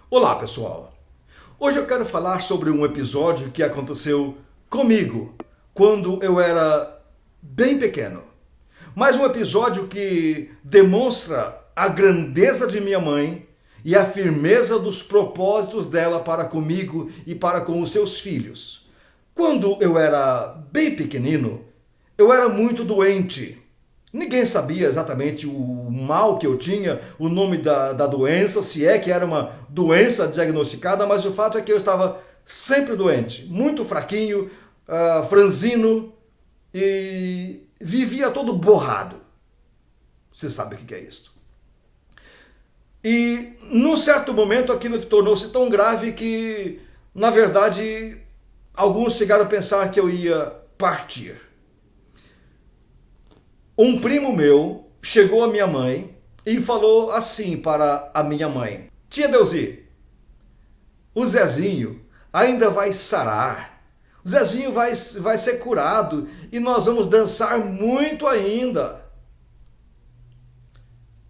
Olá, pessoal! Hoje eu quero falar sobre um episódio que aconteceu comigo quando eu era bem pequeno. Mas um episódio que demonstra a grandeza de minha mãe e a firmeza dos propósitos dela para comigo e para com os seus filhos. Quando eu era bem pequenino, eu era muito doente. Ninguém sabia exatamente o mal que eu tinha, o nome da doença, se é que era uma doença diagnosticada, mas o fato é que eu estava sempre doente, muito fraquinho, franzino e vivia todo borrado. Você sabe o que é isso. E num certo momento aquilo tornou-se tão grave que, na verdade, alguns chegaram a pensar que eu ia partir. Um primo meu chegou à minha mãe e falou assim para a minha mãe: Tia Deusi, o Zezinho ainda vai sarar, o Zezinho vai ser curado e nós vamos dançar muito ainda.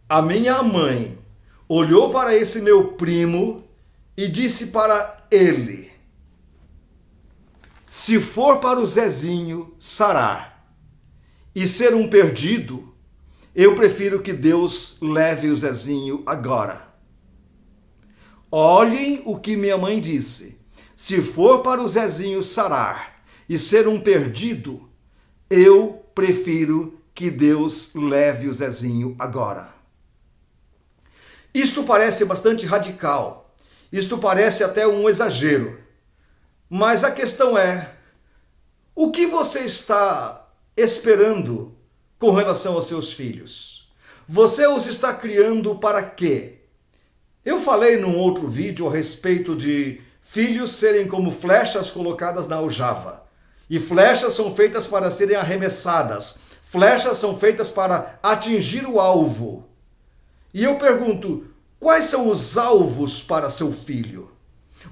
A minha mãe olhou para esse meu primo e disse para ele: se for para o Zezinho sarar e ser um perdido, eu prefiro que Deus leve o Zezinho agora. Olhem o que minha mãe disse. Se for para o Zezinho sarar e ser um perdido, eu prefiro que Deus leve o Zezinho agora. Isto parece bastante radical. Isto parece até um exagero. Mas a questão é: o que você está esperando com relação aos seus filhos? Você os está criando para quê? Eu falei num outro vídeo a respeito de filhos serem como flechas colocadas na aljava. E flechas são feitas para serem arremessadas. Flechas são feitas para atingir o alvo. E eu pergunto, quais são os alvos para seu filho?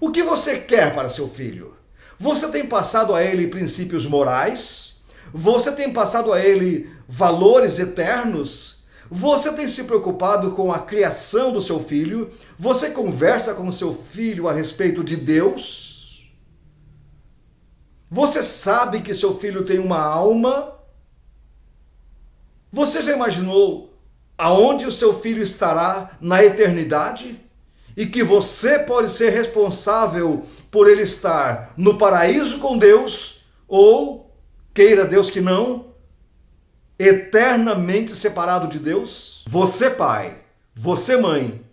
O que você quer para seu filho? Você tem passado a ele princípios morais? Você tem passado a ele valores eternos? Você tem se preocupado com a criação do seu filho? Você conversa com o seu filho a respeito de Deus? Você sabe que seu filho tem uma alma? Você já imaginou aonde o seu filho estará na eternidade? E que você pode ser responsável por ele estar no paraíso com Deus ou, queira Deus que não, eternamente separado de Deus? Você, pai, você, mãe,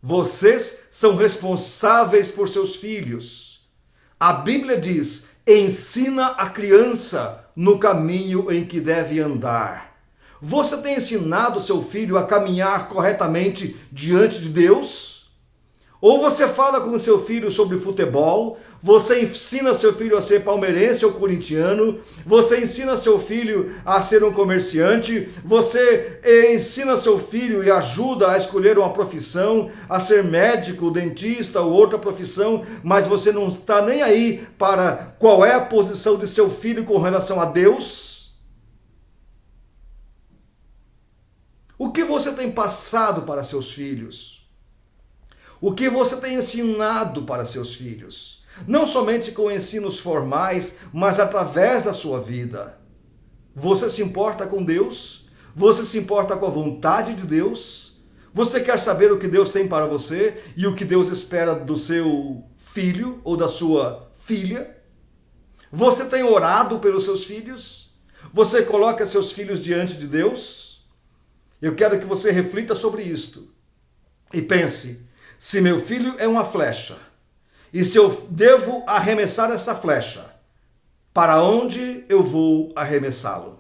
vocês são responsáveis por seus filhos. A Bíblia diz: ensina a criança no caminho em que deve andar. Você tem ensinado seu filho a caminhar corretamente diante de Deus? Ou você fala com seu filho sobre futebol, você ensina seu filho a ser palmeirense ou corintiano, você ensina seu filho a ser um comerciante, você ensina seu filho e ajuda a escolher uma profissão, a ser médico, dentista ou outra profissão, mas você não está nem aí para qual é a posição de seu filho com relação a Deus? O que você tem passado para seus filhos? O que você tem ensinado para seus filhos? Não somente com ensinos formais, mas através da sua vida. Você se importa com Deus? Você se importa com a vontade de Deus? Você quer saber o que Deus tem para você e o que Deus espera do seu filho ou da sua filha? Você tem orado pelos seus filhos? Você coloca seus filhos diante de Deus? Eu quero que você reflita sobre isto e pense: se meu filho é uma flecha, e se eu devo arremessar essa flecha, para onde eu vou arremessá-lo?